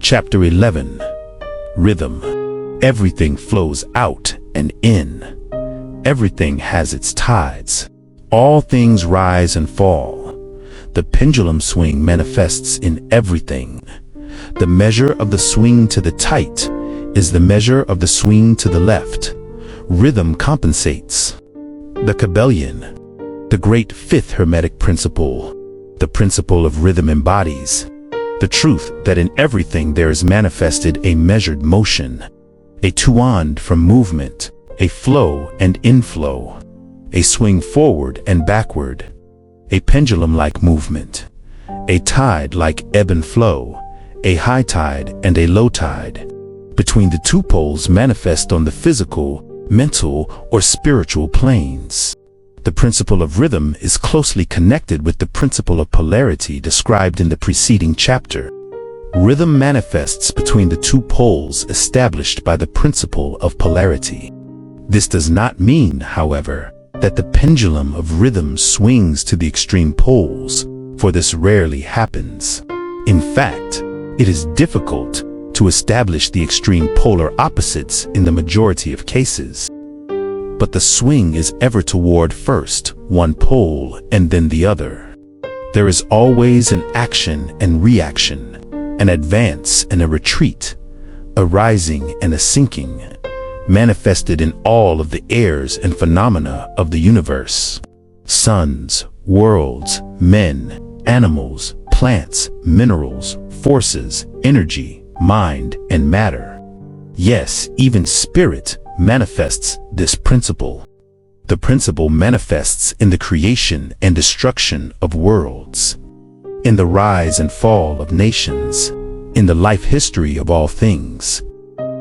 Chapter 11. Rhythm. Everything flows out and in. Everything has its tides. All things rise and fall. The pendulum swing manifests in everything. The measure of the swing to the tight is the measure of the swing to the left. Rhythm compensates. The Kybalion, the great fifth Hermetic principle, the principle of rhythm embodies the truth that in everything there is manifested a measured motion, a to-and from movement, a flow and inflow, a swing forward and backward, a pendulum-like movement, a tide like ebb and flow, a high tide and a low tide. Between the two poles manifest on the physical, mental, or spiritual planes. The principle of rhythm is closely connected with the principle of polarity described in the preceding chapter. Rhythm manifests between the two poles established by the principle of polarity. This does not mean, however, that the pendulum of rhythm swings to the extreme poles, for this rarely happens. In fact, it is difficult to establish the extreme polar opposites in the majority of cases. But the swing is ever toward first one pole and then the other. There is always an action and reaction, an advance and a retreat, a rising and a sinking, manifested in all of the airs and phenomena of the universe. Suns, worlds, men, animals, plants, minerals, forces, energy, mind, and matter. Yes, even spirit manifests this principle. The principle manifests in the creation and destruction of worlds, in the rise and fall of nations, in the life history of all things,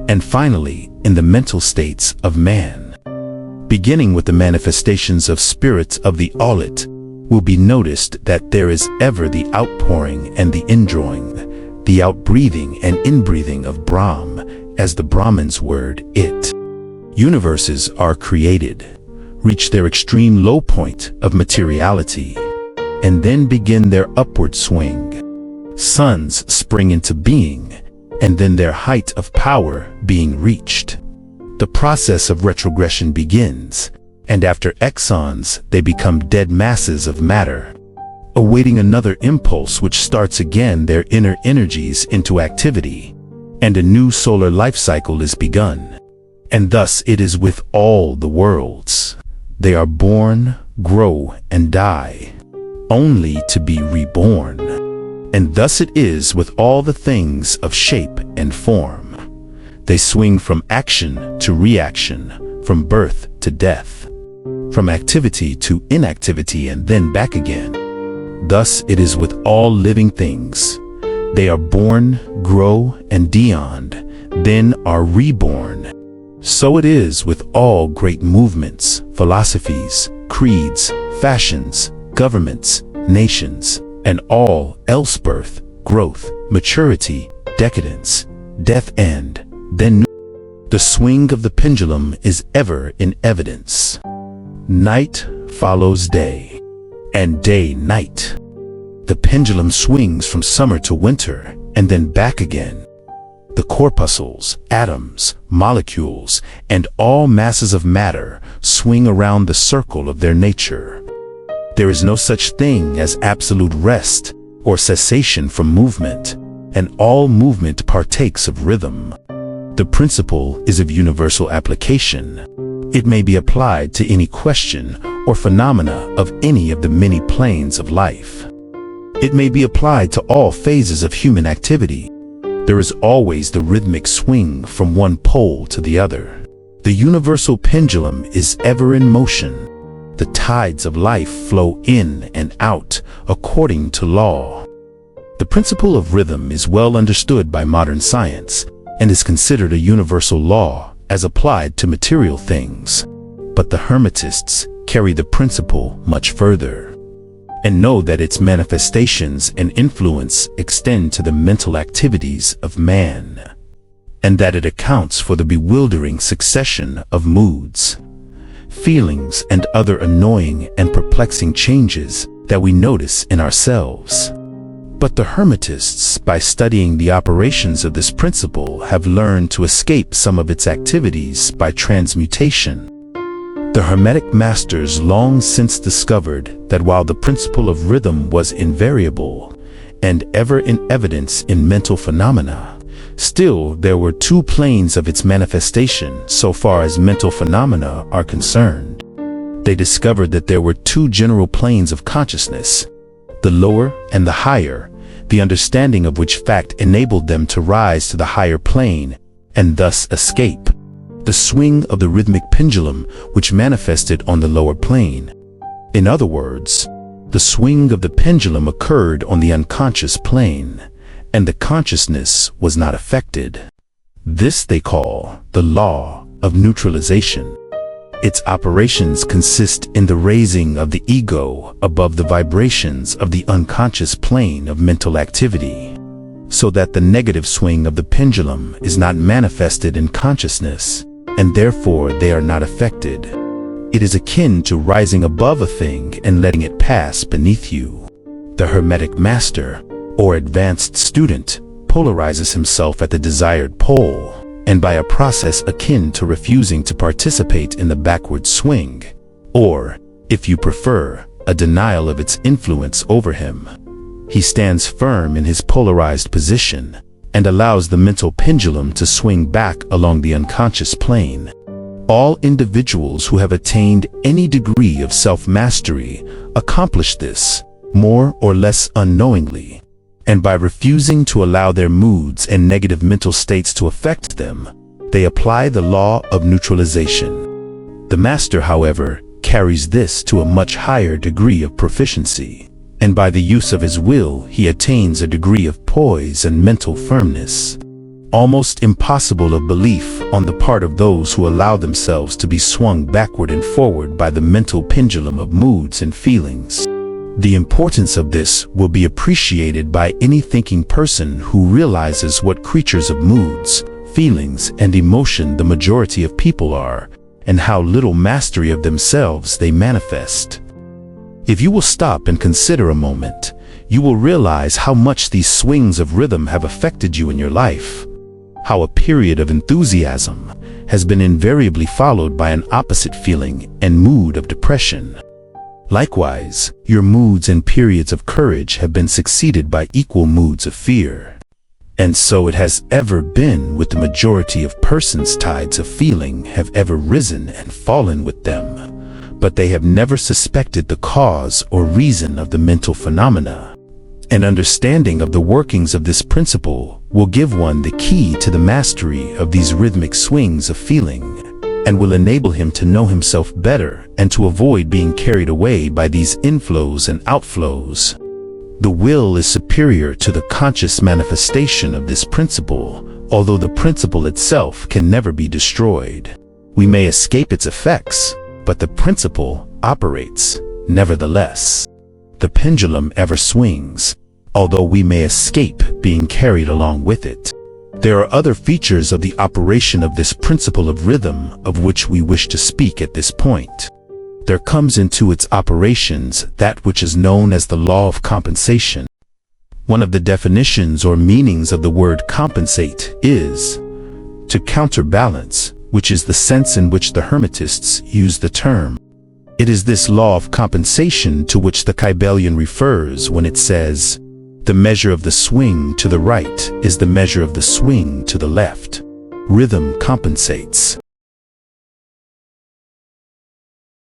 and finally in the mental states of man. Beginning with the manifestations of spirits of the All-It, will be noticed that there is ever the outpouring and the indrawing, the outbreathing and inbreathing of Brahm, as the Brahmin's word it. Universes are created, reach their extreme low point of materiality, and then begin their upward swing. Suns spring into being, and then their height of power being reached. The process of retrogression begins, and after exons they become dead masses of matter, awaiting another impulse which starts again their inner energies into activity, and a new solar life cycle is begun. And thus it is with all the worlds. They are born, grow, and die, only to be reborn. And thus it is with all the things of shape and form. They swing from action to reaction, from birth to death, from activity to inactivity and then back again. Thus it is with all living things. They are born, grow, and deoned, then are reborn. So it is with all great movements, philosophies, creeds, fashions, governments, nations, and all else birth, growth, maturity, decadence, death and then new. The swing of the pendulum is ever in evidence. Night follows day, and day night. The pendulum swings from summer to winter, and then back again. The corpuscles, atoms, molecules, and all masses of matter swing around the circle of their nature. There is no such thing as absolute rest or cessation from movement, and all movement partakes of rhythm. The principle is of universal application. It may be applied to any question or phenomena of any of the many planes of life. It may be applied to all phases of human activity. There is always the rhythmic swing from one pole to the other. The universal pendulum is ever in motion. The tides of life flow in and out according to law. The principle of rhythm is well understood by modern science and is considered a universal law as applied to material things. But the Hermetists carry the principle much further and know that its manifestations and influence extend to the mental activities of man, and that it accounts for the bewildering succession of moods, feelings, and other annoying and perplexing changes that we notice in ourselves. But the Hermetists, by studying the operations of this principle, have learned to escape some of its activities by transmutation. The Hermetic masters long since discovered that while the principle of rhythm was invariable and ever in evidence in mental phenomena, still there were two planes of its manifestation so far as mental phenomena are concerned. They discovered that there were two general planes of consciousness, the lower and the higher, the understanding of which fact enabled them to rise to the higher plane and thus escape the swing of the rhythmic pendulum which manifested on the lower plane. In other words, the swing of the pendulum occurred on the unconscious plane, and the consciousness was not affected. This they call the law of neutralization. Its operations consist in the raising of the ego above the vibrations of the unconscious plane of mental activity, so that the negative swing of the pendulum is not manifested in consciousness, and therefore they are not affected. It is akin to rising above a thing and letting it pass beneath you. The Hermetic master, or advanced student, polarizes himself at the desired pole, and by a process akin to refusing to participate in the backward swing, or, if you prefer, a denial of its influence over him. He stands firm in his polarized position and allows the mental pendulum to swing back along the unconscious plane. All individuals who have attained any degree of self-mastery accomplish this, more or less unknowingly, and by refusing to allow their moods and negative mental states to affect them, they apply the law of neutralization. The master, however, carries this to a much higher degree of proficiency, and by the use of his will he attains a degree of poise and mental firmness, almost impossible of belief on the part of those who allow themselves to be swung backward and forward by the mental pendulum of moods and feelings. The importance of this will be appreciated by any thinking person who realizes what creatures of moods, feelings, and emotion the majority of people are, and how little mastery of themselves they manifest. If you will stop and consider a moment, you will realize how much these swings of rhythm have affected you in your life, how a period of enthusiasm has been invariably followed by an opposite feeling and mood of depression. Likewise, your moods and periods of courage have been succeeded by equal moods of fear. And so it has ever been with the majority of persons. Tides of feeling have ever risen and fallen with them, but they have never suspected the cause or reason of the mental phenomena. An understanding of the workings of this principle will give one the key to the mastery of these rhythmic swings of feeling, and will enable him to know himself better and to avoid being carried away by these inflows and outflows. The will is superior to the conscious manifestation of this principle, although the principle itself can never be destroyed. We may escape its effects, but the principle operates nevertheless. The pendulum ever swings, although we may escape being carried along with it. There are other features of the operation of this principle of rhythm of which we wish to speak at this point. There comes into its operations that which is known as the law of compensation. One of the definitions or meanings of the word compensate is to counterbalance, which is the sense in which the Hermetists use the term. It is this law of compensation to which the Kybalion refers when it says, "The measure of the swing to the right is the measure of the swing to the left." Rhythm compensates.